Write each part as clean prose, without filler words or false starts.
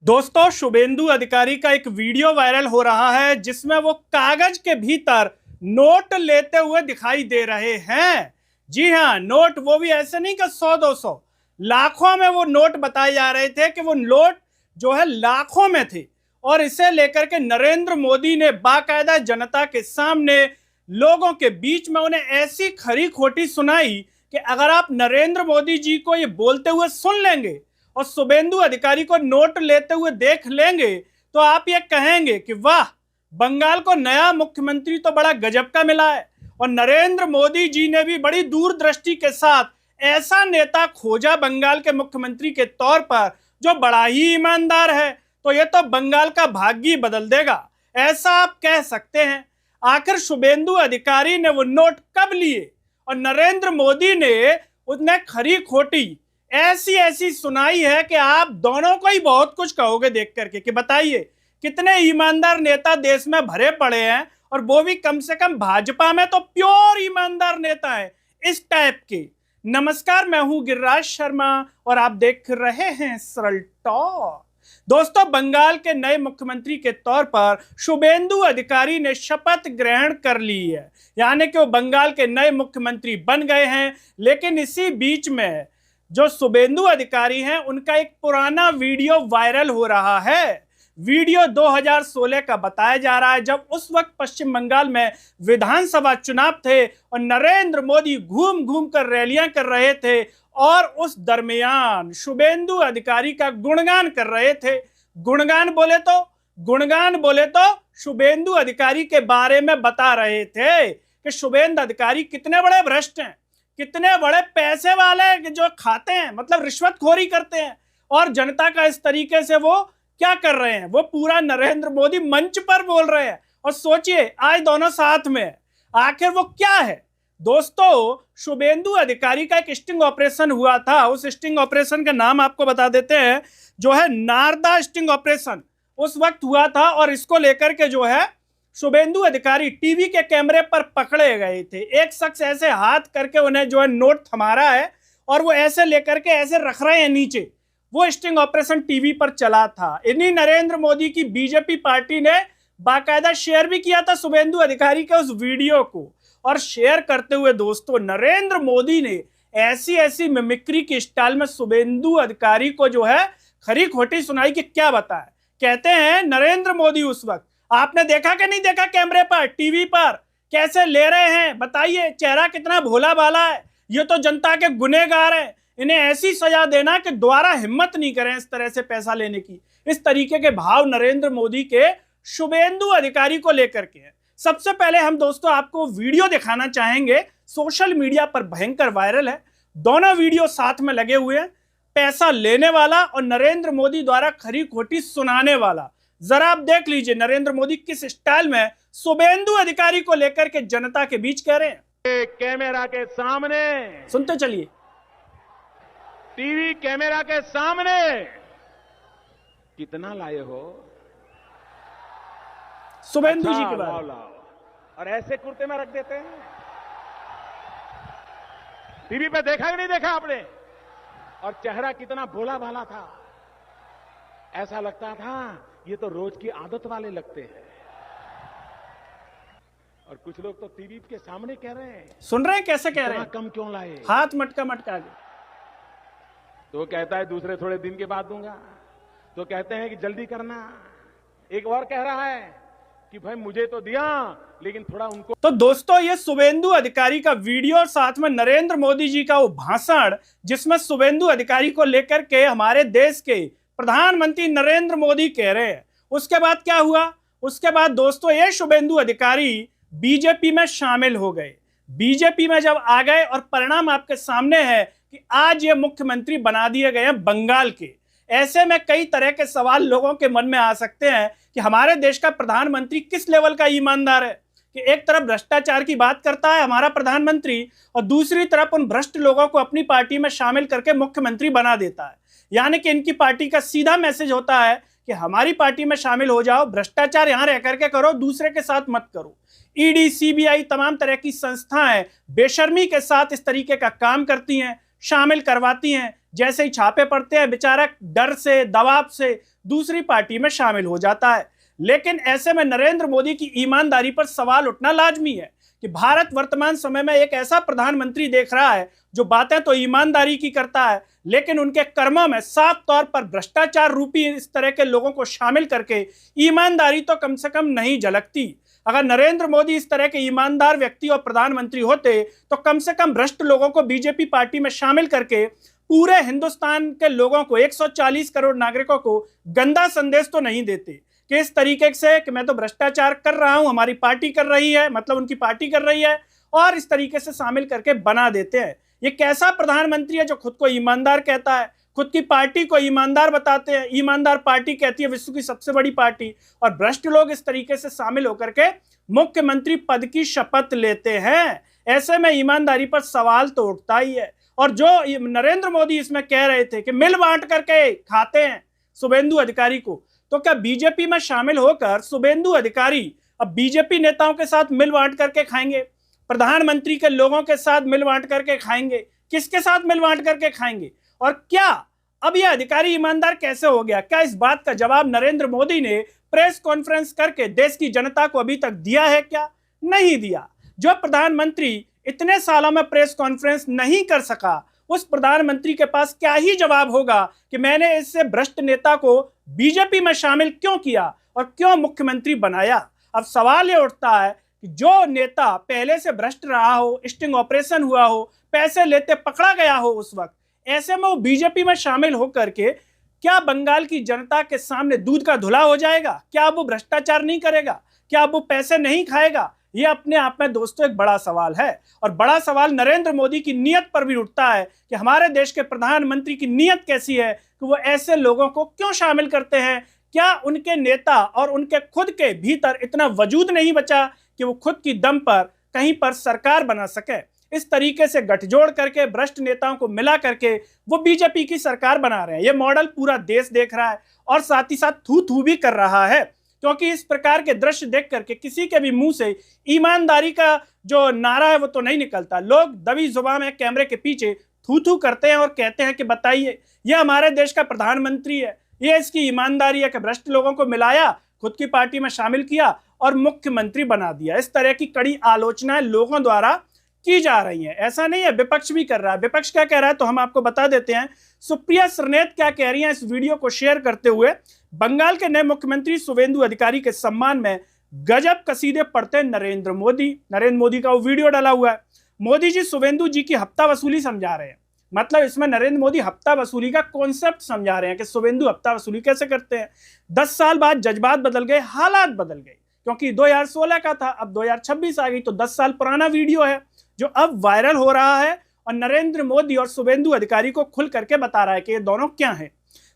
दोस्तों, शुभेंदु अधिकारी का एक वीडियो वायरल हो रहा है जिसमें वो कागज के भीतर नोट लेते हुए दिखाई दे रहे हैं। जी हां, नोट वो भी ऐसे नहीं कि 100-200 लाखों में वो नोट बताए जा रहे थे कि वो नोट जो है लाखों में थे। और इसे लेकर के नरेंद्र मोदी ने बाकायदा जनता के सामने लोगों के बीच में उन्हें ऐसी खरी खोटी सुनाई कि अगर आप नरेंद्र मोदी जी को ये बोलते हुए सुन लेंगे और शुभेंदु अधिकारी को नोट लेते हुए देख लेंगे तो आप ये कहेंगे कि वाह, बंगाल को नया मुख्यमंत्री तो बड़ा गजब का मिला है। और नरेंद्र मोदी जी ने भी बड़ी दूरदृष्टि के साथ ऐसा नेता खोजा बंगाल के मुख्यमंत्री के तौर पर जो बड़ा ही ईमानदार है, तो ये तो बंगाल का भाग्य ही बदल देगा, ऐसा आप कह सकते हैं। आखिर शुभेंदु अधिकारी ने वो नोट कब लिए और नरेंद्र मोदी ने उन्हें खरी खोटी ऐसी ऐसी सुनाई है कि आप दोनों को ही बहुत कुछ कहोगे देख करके कि बताइए कितने ईमानदार नेता देश में भरे पड़े हैं, और वो भी कम से कम भाजपा में तो प्योर ईमानदार नेता है इस टाइप के। नमस्कार, मैं हूं गिरिराज शर्मा और आप देख रहे हैं सरल टॉक। दोस्तों, बंगाल के नए मुख्यमंत्री के तौर पर शुभेंदु अधिकारी ने शपथ ग्रहण कर ली है, यानी कि वो बंगाल के नए मुख्यमंत्री बन गए हैं। लेकिन इसी बीच में जो शुभेंदु अधिकारी हैं उनका एक पुराना वीडियो वायरल हो रहा है। वीडियो 2016 का बताया जा रहा है, जब उस वक्त पश्चिम बंगाल में विधानसभा चुनाव थे और नरेंद्र मोदी घूम घूम कर रैलियां कर रहे थे और उस दरमियान शुभेंदु अधिकारी का गुणगान कर रहे थे। गुणगान बोले तो शुभेंदु अधिकारी के बारे में बता रहे थे कि शुभेंदु अधिकारी कितने बड़े भ्रष्ट हैं, कितने बड़े पैसे वाले जो खाते हैं, मतलब रिश्वतखोरी करते हैं। और जनता का इस तरीके से वो क्या कर रहे हैं, वो पूरा नरेंद्र मोदी मंच पर बोल रहे हैं। और सोचिए, आज दोनों साथ में है, आखिर वो क्या है। दोस्तों, शुभेंदु अधिकारी का एक स्टिंग ऑपरेशन हुआ था। उस स्टिंग ऑपरेशन का नाम आपको बता देते हैं, जो है नारदा स्टिंग ऑपरेशन उस वक्त हुआ था। और इसको लेकर के जो है शुभेंदु अधिकारी टीवी के कैमरे पर पकड़े गए थे। एक शख्स ऐसे हाथ करके उन्हें जो है नोट थमा रहा है और वो ऐसे लेकर के ऐसे रख रहे हैं नीचे। वो स्टिंग ऑपरेशन टीवी पर चला था। इन्हीं नरेंद्र मोदी की बीजेपी पार्टी ने बाकायदा शेयर भी किया था शुभेंदु अधिकारी के उस वीडियो को। और शेयर करते हुए दोस्तों, नरेंद्र मोदी ने ऐसी ऐसी मिमिक्री की स्टाइल में शुभेंदु अधिकारी को जो है खरी खोटी सुनाई कि क्या बताएं। कहते हैं नरेंद्र मोदी उस वक्त, आपने देखा कि नहीं देखा कैमरे पर, टीवी पर कैसे ले रहे हैं, बताइए चेहरा कितना भोला भाला है। ये तो जनता के गुनहगार हैं, इन्हें ऐसी सजा देना कि दोबारा हिम्मत नहीं करें इस तरह से पैसा लेने की। इस तरीके के भाव नरेंद्र मोदी के शुभेंदु अधिकारी को लेकर के हैं। सबसे पहले हम दोस्तों आपको वीडियो दिखाना चाहेंगे, सोशल मीडिया पर भयंकर वायरल है। दोनों वीडियो साथ में लगे हुए हैं, पैसा लेने वाला और नरेंद्र मोदी द्वारा खरी खोटी सुनाने वाला। जरा आप देख लीजिए नरेंद्र मोदी किस स्टाइल में शुभेंदु अधिकारी को लेकर के जनता के बीच कह रहे हैं। कैमरा के सामने सुनते चलिए। टीवी कैमरा के सामने कितना लाए हो शुभेंदु जी के लाओ बारे में। और ऐसे कुर्ते में रख देते हैं। टीवी पे देखा कि नहीं देखा आपने? और चेहरा कितना भोला भाला था, ऐसा लगता था ये तो रोज की आदत वाले लगते हैं। और कुछ लोग तो टीवी के सामने कह रहे हैं, सुन रहे हैं कैसे कह रहे हैं, कम क्यों लाए, हाथ मटका मटका के। तो कहता है दूसरे थोड़े दिन के बाद दूंगा, तो कहते हैं कि जल्दी करना। एक और कह रहा है कि भाई मुझे तो दिया लेकिन थोड़ा उनको। तो दोस्तों, ये शुभेंदु अधिकारी का वीडियो और साथ में नरेंद्र मोदी जी का वो भाषण, जिसमें शुभेंदु अधिकारी को लेकर के हमारे देश के प्रधानमंत्री नरेंद्र मोदी कह रहे हैं। उसके बाद क्या हुआ? उसके बाद दोस्तों, ये शुभेंदु अधिकारी बीजेपी में शामिल हो गए। बीजेपी में जब आ गए और परिणाम आपके सामने है कि आज ये मुख्यमंत्री बना दिए गए हैं बंगाल के। ऐसे में कई तरह के सवाल लोगों के मन में आ सकते हैं कि हमारे देश का प्रधानमंत्री किस लेवल का ईमानदार है कि एक तरफ भ्रष्टाचार की बात करता है हमारा प्रधानमंत्री और दूसरी तरफ उन भ्रष्ट लोगों को अपनी पार्टी में शामिल करके मुख्यमंत्री बना देता है। यानी कि इनकी पार्टी का सीधा मैसेज होता है कि हमारी पार्टी में शामिल हो जाओ, भ्रष्टाचार यहां रह करके करो, दूसरे के साथ मत करो। ईडी, सीबीआई, तमाम तरह की संस्थाएं बेशर्मी के साथ इस तरीके का काम करती हैं, शामिल करवाती हैं। जैसे ही छापे पड़ते हैं बेचारा डर से दबाव से दूसरी पार्टी में शामिल हो जाता है। लेकिन ऐसे में नरेंद्र मोदी की ईमानदारी पर सवाल उठना लाजमी है कि भारत वर्तमान समय में एक ऐसा प्रधानमंत्री देख रहा है जो बातें तो ईमानदारी की करता है लेकिन उनके कर्मों में साफ तौर पर भ्रष्टाचार रूपी इस तरह के लोगों को शामिल करके ईमानदारी तो कम से कम नहीं झलकती। अगर नरेंद्र मोदी इस तरह के ईमानदार व्यक्ति और प्रधानमंत्री होते तो कम से कम भ्रष्ट लोगों को बीजेपी पार्टी में शामिल करके पूरे हिंदुस्तान के लोगों को 140 करोड़ नागरिकों को गंदा संदेश तो नहीं देते कि इस तरीके से कि मैं तो भ्रष्टाचार कर रहा हूं, हमारी पार्टी कर रही है, मतलब उनकी पार्टी कर रही है, और इस तरीके से शामिल करके बना देते हैं। ये कैसा प्रधानमंत्री है जो खुद को ईमानदार कहता है, खुद की पार्टी को ईमानदार बताते हैं, ईमानदार पार्टी कहती है विश्व की सबसे बड़ी पार्टी, और भ्रष्ट लोग इस तरीके से शामिल होकर के मुख्यमंत्री पद की शपथ लेते हैं। ऐसे में ईमानदारी पर सवाल तो उठता ही है। और जो नरेंद्र मोदी इसमें कह रहे थे कि मिल बांट करके खाते हैं शुभेंदु अधिकारी को, तो क्या बीजेपी में शामिल होकर शुभेंदु अधिकारी अब बीजेपी नेताओं के साथ मिल बांट करके खाएंगे, प्रधानमंत्री के लोगों के साथ मिल बांट करके खाएंगे, किसके साथ मिल बांट करके खाएंगे? और क्या अब यह अधिकारी ईमानदार कैसे हो गया? क्या इस बात का जवाब नरेंद्र मोदी ने प्रेस कॉन्फ्रेंस करके देश की जनता को अभी तक दिया है? क्या नहीं दिया। जो प्रधानमंत्री इतने सालों में प्रेस कॉन्फ्रेंस नहीं कर सका, उस प्रधानमंत्री के पास क्या ही जवाब होगा कि मैंने इससे भ्रष्ट नेता को बीजेपी में शामिल क्यों किया और क्यों मुख्यमंत्री बनाया। अब सवाल ये उठता है कि जो नेता पहले से भ्रष्ट रहा हो, स्टिंग ऑपरेशन हुआ हो, पैसे लेते पकड़ा गया हो उस वक्त, ऐसे में वो बीजेपी में शामिल होकर के क्या बंगाल की जनता के सामने दूध का धुला हो जाएगा? क्या वो भ्रष्टाचार नहीं करेगा? क्या वो पैसे नहीं खाएगा? ये अपने आप में दोस्तों एक बड़ा सवाल है। और बड़ा सवाल नरेंद्र मोदी की नीयत पर भी उठता है कि हमारे देश के प्रधानमंत्री की नीयत कैसी है कि वो ऐसे लोगों को क्यों शामिल करते हैं? क्या उनके नेता और उनके खुद के भीतर इतना वजूद नहीं बचा कि वो खुद की दम पर कहीं पर सरकार बना सके? इस तरीके से गठजोड़ करके भ्रष्ट नेताओं को मिला करके वो बीजेपी की सरकार बना रहे हैं। ये मॉडल पूरा देश देख रहा है और साथ ही साथ थू थू भी कर रहा है, क्योंकि इस प्रकार के दृश्य देख करके किसी के भी मुंह से ईमानदारी का जो नारा है वो तो नहीं निकलता। लोग दबी जुबान में कैमरे के पीछे थू थू करते हैं और कहते हैं कि बताइए ये हमारे देश का प्रधानमंत्री है, ये इसकी ईमानदारी है कि भ्रष्ट लोगों को मिलाया, खुद की पार्टी में शामिल किया और मुख्यमंत्री बना दिया। इस तरह की कड़ी आलोचनाएं लोगों द्वारा की जा रही है। ऐसा नहीं है, विपक्ष भी कर रहा है। विपक्ष क्या कह रहा है तो हम आपको बता देते हैं। सुप्रिया श्रीनेत क्या कह रही हैं इस वीडियो को शेयर करते हुए, बंगाल के नए मुख्यमंत्री शुभेंदु अधिकारी के सम्मान में गजब कसीदे पढ़ते नरेंद्र मोदी। नरेंद्र मोदी का वो वीडियो डाला हुआ है। मोदी जी शुभेंदु जी की हफ्ता वसूली समझा रहे हैं, मतलब इसमें नरेंद्र मोदी हफ्ता वसूली का कॉन्सेप्ट समझा रहे हैं कि शुभेंदु हफ्ता वसूली कैसे करते हैं। 10 साल बाद जज्बात बदल गए, हालात बदल गए, क्योंकि 2016 का था, अब 2026 आ गई, तो 10 साल पुराना वीडियो है जो अब वायरल हो रहा है और नरेंद्र मोदी और शुभेंदु अधिकारी को खुल करके बता रहा है कि ये दोनों क्या हैं।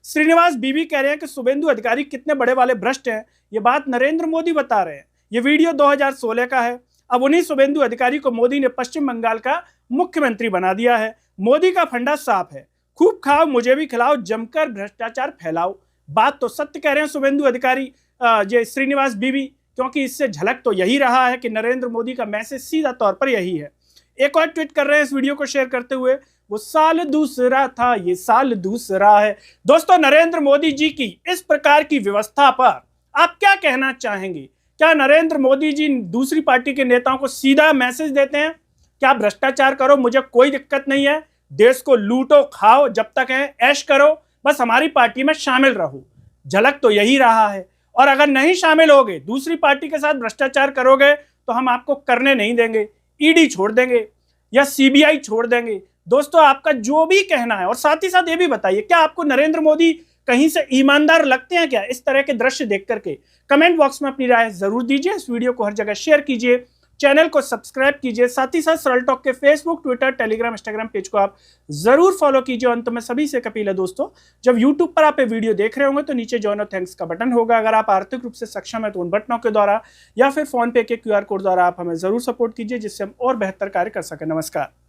श्रीनिवास बीवी कह रहे हैं कि शुभेंदु अधिकारी कितने बड़े वाले भ्रष्ट हैं, ये बात नरेंद्र मोदी बता रहे हैं। ये वीडियो 2016 का है। अब उन्हीं शुभेंदु अधिकारी को मोदी ने पश्चिम बंगाल का मुख्यमंत्री बना दिया है। मोदी का फंडा साफ है, खूब खाओ मुझे भी खिलाओ, जमकर भ्रष्टाचार फैलाओ। बात तो सत्य कह रहे हैं शुभेंदु अधिकारी ये श्रीनिवास बीवी, क्योंकि इससे झलक तो यही रहा है कि नरेंद्र मोदी का मैसेज सीधा तौर पर यही है। एक और ट्वीट कर रहे हैं इस वीडियो को शेयर करते हुए, वो साल दूसरा था ये साल दूसरा है। दोस्तों नरेंद्र मोदी जी की इस प्रकार की व्यवस्था पर आप क्या कहना चाहेंगे? क्या नरेंद्र मोदी जी दूसरी पार्टी के नेताओं को सीधा मैसेज देते हैं क्या भ्रष्टाचार करो, मुझे कोई दिक्कत नहीं है, देश को लूटो खाओ, जब तक है ऐश करो, बस हमारी पार्टी में शामिल रहो? झलक तो यही रहा है। और अगर नहीं शामिल होगे, दूसरी पार्टी के साथ भ्रष्टाचार करोगे तो हम आपको करने नहीं देंगे, ईडी छोड़ देंगे या सीबीआई छोड़ देंगे। दोस्तों आपका जो भी कहना है, और साथ ही साथ ये भी बताइए क्या आपको नरेंद्र मोदी कहीं से ईमानदार लगते हैं क्या इस तरह के दृश्य देख करके? कमेंट बॉक्स में अपनी राय जरूर दीजिए। इस वीडियो को हर जगह शेयर कीजिए, चैनल को सब्सक्राइब कीजिए, साथ ही साथ सरल टॉक के Facebook, Twitter, Telegram, Instagram page को आप जरूर फॉलो कीजिए। अंत में सभी से अपील है दोस्तों, जब यूट्यूब पर आप ये वीडियो देख रहे होंगे तो नीचे जॉइन और थैंक्स का बटन होगा। अगर आप आर्थिक रूप से सक्षम है तो उन बटनों के द्वारा या फिर फोन पे के QR कोड द्वारा आप हमें जरूर सपोर्ट कीजिए, जिससे हम और बेहतर कार्य कर सकें। नमस्कार।